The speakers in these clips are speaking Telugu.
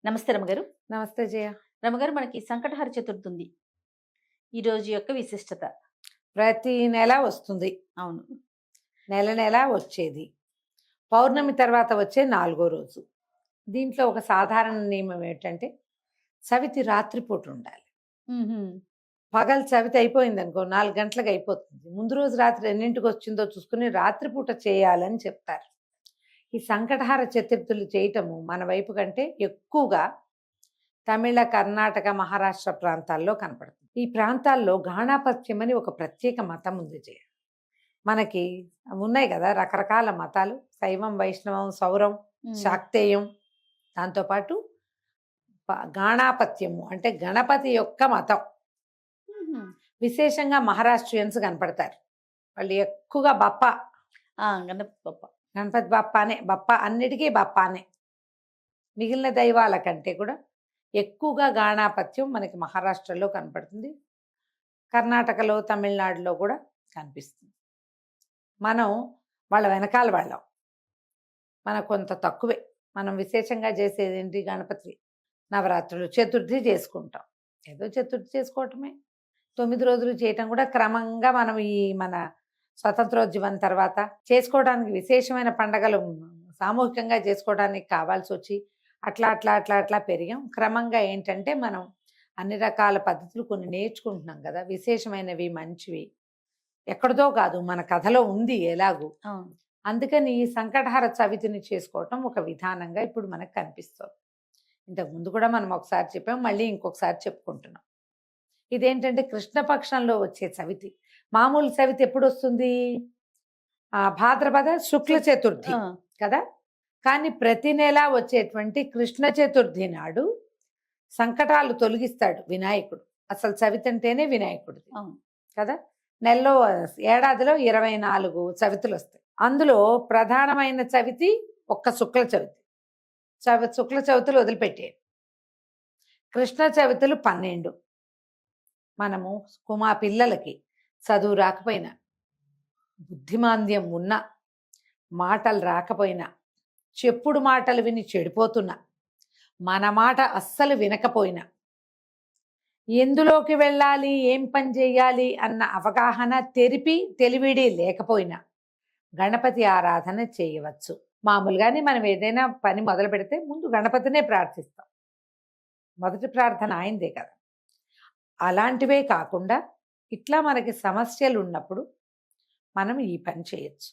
నమస్తే రమగారు. నమస్తే జయ. రమగారు, మనకి సంకటహర చతుర్థి ఉంది. ఈ రోజు యొక్క విశిష్టత. ప్రతి నెల వస్తుంది. అవును. నెల నెల వచ్చేది. పౌర్ణమి తర్వాత వచ్చే 4వ రోజు. దీంట్లో ఒక సాధారణ నియమం ఏంటంటే చవితి రాత్రిపూట ఉండాలి. హుహు. పగలు చవితి అయిపోయిందనుకో 4 గంటలకు అయిపోతుంది. ముందు రోజు రాత్రి ఎన్నింటికి వచ్చిందో చూసుకుని రాత్రిపూట చేయాలని చెప్తారు. ఈ సంకటహార చతుర్థులు చేయటము మన వైపు కంటే ఎక్కువగా తమిళ, కర్ణాటక, మహారాష్ట్ర ప్రాంతాల్లో కనపడుతుంది. ఈ ప్రాంతాల్లో గాణాపత్యం అని ఒక ప్రత్యేక మతం ఉంది జయ. మనకి ఉన్నాయి కదా రకరకాల మతాలు, శైవం, వైష్ణవం, సౌరం, హ్మ్. శాక్తేయం. దాంతోపాటు గాణాపత్యము అంటే గణపతి యొక్క మతం. హుహు. విశేషంగా మహారాష్ట్రియన్స్ కనపడతారు. వాళ్ళు ఎక్కువగా బప్ప, గణపతి బప్ప. గణపతి బప్పానే, బప్ప అన్నిటికీ బప్పానే. మిగిలిన దైవాల కంటే కూడా ఎక్కువగా గాణాపత్యం మనకి మహారాష్ట్రలో కనపడుతుంది. కర్ణాటకలో, తమిళనాడులో కూడా కనిపిస్తుంది. మనం వాళ్ళ వెనకాల వాళ్ళం. మనకు కొంత తక్కువే. మనం విశేషంగా చేసేది ఏంటి? గణపతి నవరాత్రులు, చతుర్థి చేసుకుంటాం. ఏదో చతుర్థి చేసుకోవటమే. 9 రోజులు చేయటం కూడా క్రమంగా మనం ఈ మన స్వతంత్రోద్యమం తర్వాత చేసుకోవడానికి విశేషమైన పండగలు సామూహికంగా చేసుకోవడానికి కావాల్సి వచ్చి అట్లా అట్లా అట్లా అట్లా పెరిగాం. క్రమంగా ఏంటంటే మనం అన్ని రకాల పద్ధతులు కొన్ని నేర్చుకుంటున్నాం కదా, విశేషమైనవి, మంచివి. ఎక్కడితో కాదు, మన కథలో ఉంది ఎలాగూ. అవును. అందుకని ఈ సంకటహార చవితిని చేసుకోవటం ఒక విధానంగా ఇప్పుడు మనకు కనిపిస్తుంది. ఇంతకు ముందు కూడా మనం ఒకసారి చెప్పాం, మళ్ళీ ఇంకొకసారి చెప్పుకుంటున్నాం. ఇదేంటంటే కృష్ణపక్షంలో వచ్చే చవితి. మామూలు చవితి ఎప్పుడు వస్తుంది? భాద్రపద శుక్ల చతుర్థి ఆ! కదా. కానీ ప్రతి నెల వచ్చేటువంటి కృష్ణ చతుర్థి నాడు సంకటాలు తొలగిస్తాడు వినాయకుడు. అసలు చవితి అంటేనే వినాయకుడిది అవును. కదా. నెలలో ఏడాదిలో 24 చవితులు వస్తాయి. అందులో ప్రధానమైన చవితి ఒక్క శుక్ల చవితి. శుక్ల చవితులు వదిలిపెట్టాడు. కృష్ణ చవితులు 12. మనము మా పిల్లలకి చదువు రాకపోయినా, బుద్ధిమాంద్యం ఉన్నా, మాటలు రాకపోయినా, చెప్పుడు మాటలు విని చెడిపోతున్నా, మన మాట అస్సలు వినకపోయినా, ఎందులోకి వెళ్ళాలి, ఏం పని చేయాలి అన్న అవగాహన, తెలివిడి లేకపోయినా గణపతి ఆరాధన చేయవచ్చు. మామూలుగానే మనం ఏదైనా పని మొదలు పెడితే ముందు గణపతినే ప్రార్థిస్తాం. మొదటి ప్రార్థన ఆయనదే కదా. అలాంటివే కాకుండా ఇట్లా మనకి సమస్యలు ఉన్నప్పుడు మనం ఈ పని చేయొచ్చు.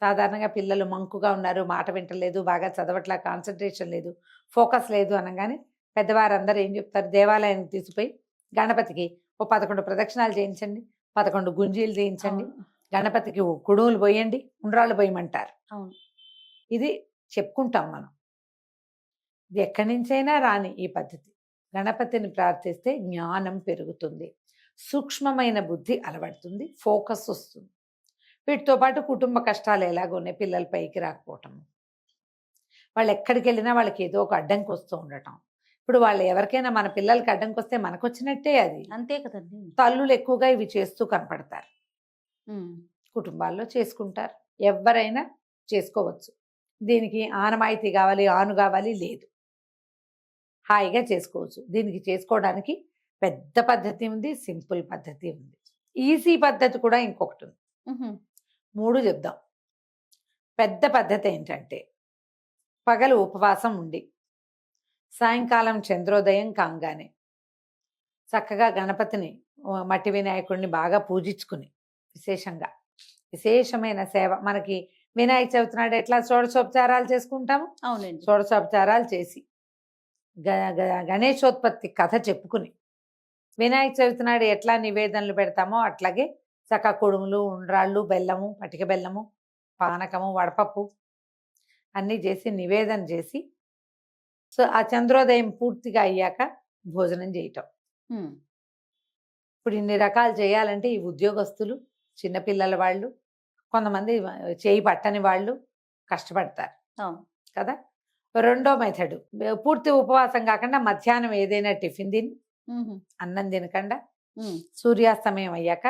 సాధారణంగా పిల్లలు మంకుగా ఉన్నారు, మాట వింటలేదు, బాగా చదవట్లా, కాన్సన్ట్రేషన్ లేదు, ఫోకస్ లేదు అనగానే పెద్దవారందరూ ఏం చెప్తారు? దేవాలయానికి తీసుకుపోయి గణపతికి ఓ 11 ప్రదక్షిణాలు చేయించండి, 11 గుంజీలు చేయించండి, అవును. గణపతికి కుడుములు పోయండి, ఉండ్రాళ్ళు పోయమంటారు. అవును. ఇది చెప్పుకుంటాం మనం. ఇది ఎక్కడి నుంచైనా రాని ఈ పద్ధతి. గణపతిని ప్రార్థిస్తే జ్ఞానం పెరుగుతుంది, సూక్ష్మమైన బుద్ధి అలవడుతుంది, ఫోకస్ వస్తుంది. వీటితో పాటు కుటుంబ కష్టాలు ఎలాగున్నాయి, పిల్లల పైకి రాకపోవటం, వాళ్ళు ఎక్కడికి వెళ్ళినా వాళ్ళకి ఏదో ఒక అడ్డంకి వస్తూ ఉండటం. ఇప్పుడు వాళ్ళు ఎవరికైనా మన పిల్లలకి అడ్డంకి వస్తే మనకు వచ్చినట్టే అది. అంతే కదండి. తల్లులు ఎక్కువగా ఇవి చేస్తూ కనపడతారు. హ్మ్. కుటుంబాల్లో చేసుకుంటారు, ఎవరైనా చేసుకోవచ్చు. దీనికి ఆనమాయితీ కావాలి, ఆను కావాలి లేదు, హాయిగా చేసుకోవచ్చు. దీనికి చేసుకోవడానికి పెద్ద పద్ధతి ఉంది, సింపుల్ పద్ధతి ఉంది, ఈజీ పద్ధతి కూడా ఇంకొకటి ఉంది. హుహు. 3 చెప్దాం. పెద్ద పద్ధతి ఏంటంటే పగలు ఉపవాసం ఉండి సాయంకాలం చంద్రోదయం కాగానే చక్కగా గణపతిని, మట్టి వినాయకుడిని బాగా పూజించుకుని విశేషమైన సేవ. మనకి వినాయక చవితి నాడు ఎట్లా షోడశోపచారాలు చేసుకుంటాము, అవునండి. షోడశోపచారాలు చేసి గణేశోత్పత్తి కథ చెప్పుకుని, వినాయక చవితి నాడు ఎట్లా నివేదనలు పెడతామో అట్లాగే చక్క కుడుములు, ఉండ్రాళ్ళు, బెల్లము, పటిక బెల్లము, పానకము, వడపప్పు అన్నీ చేసి నివేదన చేసి, సో ఆ చంద్రోదయం పూర్తిగా అయ్యాక భోజనం చేయటం. హ్మ్. ఇప్పుడు ఇన్ని రకాలు చేయాలంటే ఈ ఉద్యోగస్తులు, చిన్నపిల్లల వాళ్ళు, కొంతమంది చేయి పట్టని వాళ్ళు కష్టపడతారు అవును. కదా. రెండో మెథడ్, పూర్తి ఉపవాసం కాకుండా మధ్యాహ్నం ఏదైనా టిఫిన్ తిని, హుహు. అన్నం తినకుండా హ్మ్. సూర్యాస్తమయం అయ్యాక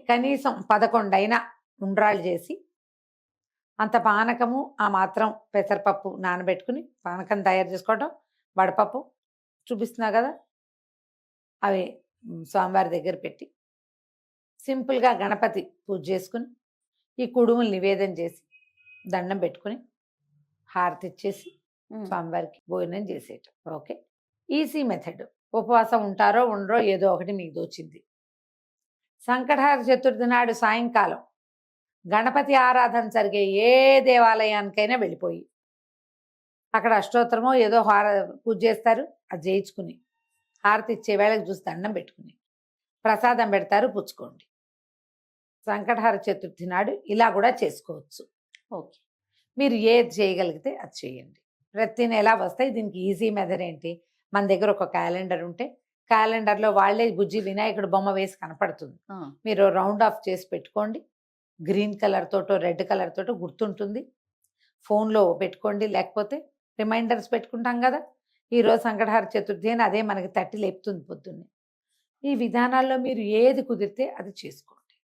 కనీసం 11 అయినా ఉండ్రాళ్ళు చేసి, అంత పానకము, ఆ మాత్రం పెసరపప్పు నానబెట్టుకుని పానకం తయారు చేసుకోవటం, వడపప్పు చూపిస్తున్నా కదా, అవి స్వామివారి దగ్గర పెట్టి సింపుల్గా గణపతి పూజ చేసుకుని ఈ కుడుములు నివేదన చేసి దండం పెట్టుకుని హారతి ఇచ్చేసి స్వామివారికి భోజనం చేసేయటం. Okay, easy method. ఉపవాసం ఉంటారో ఉండరో ఏదో ఒకటి మీకు దోచింది. సంకటహర చతుర్థి నాడు సాయంకాలం గణపతి ఆరాధన జరిగే ఏ దేవాలయానికైనా వెళ్ళిపోయి అక్కడ అష్టోత్తరమో ఏదో పూజ చేస్తారు, అది చేయించుకుని హారతి ఇచ్చే వేళకి చూసి దండం పెట్టుకుని ప్రసాదం పెడతారు, పుచ్చుకోండి. సంకటహర చతుర్థి నాడు ఇలా కూడా చేసుకోవచ్చు. ఓకే, మీరు ఏది చేయగలిగితే అది చేయండి. ప్రతి నెల వస్తాయి. దీనికి ఈజీ మెథడ్ ఏంటి, మన దగ్గర ఒక క్యాలెండర్ ఉంటే క్యాలెండర్లో వాళ్ళే బుజ్జి వినాయకుడు బొమ్మ వేసి కనపడుతుంది. మీరు రౌండ్ ఆఫ్ చేసి పెట్టుకోండి. గ్రీన్ కలర్ తోటో రెడ్ కలర్ తోటో గుర్తుంటుంది. ఫోన్లో పెట్టుకోండి, లేకపోతే రిమైండర్స్ పెట్టుకుంటాం కదా, ఈరోజు సంకటహర చతుర్థి అని అదే మనకి తట్టి లేపుతుంది పొద్దున్నే. ఈ విధానాల్లో మీరు ఏది కుదిరితే అది చేసుకోండి.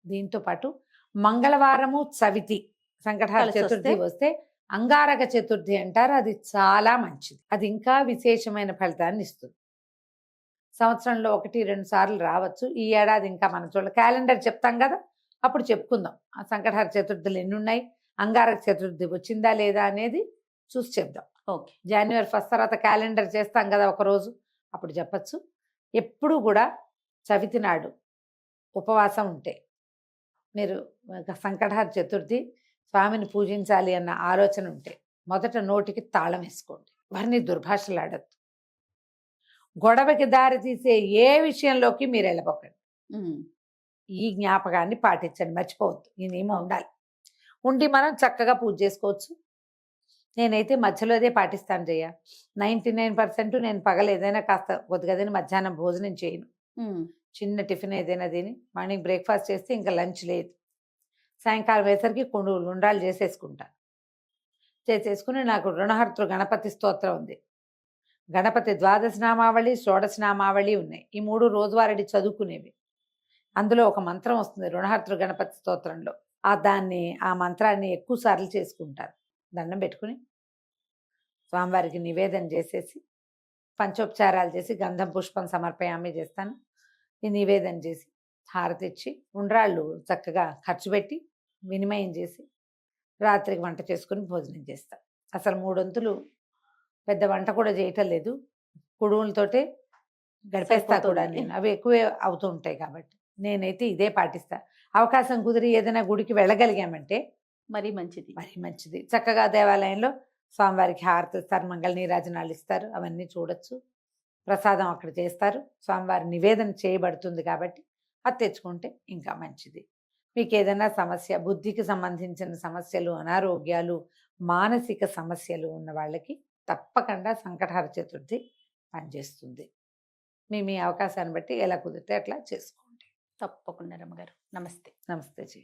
దీంతో పాటు మంగళవారము చవితి సంకటహర చతుర్థి వస్తే అంగారక చతుర్థి అంటారు. అది చాలా మంచిది. అది ఇంకా విశేషమైన ఫలితాన్ని ఇస్తుంది. సంవత్సరంలో 1-2 సార్లు రావచ్చు. ఈ ఏడాది ఇంకా మన చూడ క్యాలెండర్ చెప్తాం కదా, అప్పుడు చెప్పుకుందాం ఆ సంకటహర చతుర్థులు ఎన్ని ఉన్నాయి, అంగారక చతుర్థి వచ్చిందా లేదా అనేది చూసి చెప్దాం. ఓకే, జనవరి 1 తర్వాత క్యాలెండర్ చేస్తాం కదా ఒకరోజు, అప్పుడు చెప్పచ్చు. ఎప్పుడు కూడా చవితి నాడు ఉపవాసం ఉంటే మీరు సంకటహర చతుర్థి స్వామిని పూజించాలి అన్న ఆలోచన ఉంటే మొదట నోటికి తాళం వేసుకోండి. వారిని దుర్భాషలాడద్దు. గొడవకి దారి తీసే ఏ విషయంలోకి మీరు వెళ్ళబోకండి. ఈ జ్ఞాపకాన్ని పాటించండి, మర్చిపోవద్దు. ఈ నియమం ఉండాలి. ఉండి మనం చక్కగా పూజ చేసుకోవచ్చు. నేనైతే మధ్యలోదే పాటిస్తాను జయ. 99% నేను పగలు ఏదైనా కాస్త కొద్దిగా తిని మధ్యాహ్నం భోజనం చేయను. చిన్న టిఫిన్ ఏదైనా తిని మార్నింగ్ బ్రేక్ఫాస్ట్ చేస్తే ఇంకా లంచ్ లేదు. సాయంకాలం వేసరికి ఉండ్రాలు చేసేసుకుని నాకు రుణహర్తృ గణపతి స్తోత్రం ఉంది. గణపతి 12 నామావళి 16 నామావళి ఉన్నాయి. ఈ 3 రోజువారీ చదువుకునేవి. అందులో ఒక మంత్రం వస్తుంది రుణహర్తృ గణపతి స్తోత్రంలో. ఆ మంత్రాన్ని ఎక్కువ సార్లు చేసుకుంటారు. దండం పెట్టుకుని స్వామివారికి నివేదన చేసేసి పంచోపచారాలు చేసి గంధం పుష్పం సమర్పయామి చేస్తాను. ఈ నివేదన చేసి హారతి ఇచ్చి ఉండ్రాళ్ళు చక్కగా ఖర్చు పెట్టి వినిమయం చేసి రాత్రికి వంట చేసుకుని భోజనం చేస్తాను. అసలు 3 వంతులు పెద్ద వంట కూడా చేయటం లేదు, కుడుములతోటే గడిపేస్తా కూడా నేను. అవి ఎక్కువే అవుతూ ఉంటాయి కాబట్టి నేనైతే ఇదే పాటిస్తా. అవకాశం కుదిరి ఏదైనా గుడికి వెళ్ళగలిగామంటే మరీ మంచిది. చక్కగా దేవాలయంలో స్వామివారికి హారతి ఇస్తారు, మంగళ నీరాజనాలు ఇస్తారు, అవన్నీ చూడొచ్చు. ప్రసాదం అక్కడ చేస్తారు, స్వామివారి నివేదన చేయబడుతుంది కాబట్టి అది తెచ్చుకుంటే ఇంకా మంచిది. మీకు ఏదైనా సమస్య, బుద్ధికి సంబంధించిన సమస్యలు, అనారోగ్యాలు, మానసిక సమస్యలు ఉన్న వాళ్ళకి తప్పకుండా సంకటహర చతుర్థి పనిచేస్తుంది. మీ అవకాశాన్ని బట్టి ఎలా కుదిరితే అట్లా చేసుకోండి. తప్పకుండా రమ్మగారు. నమస్తే. నమస్తే జీ.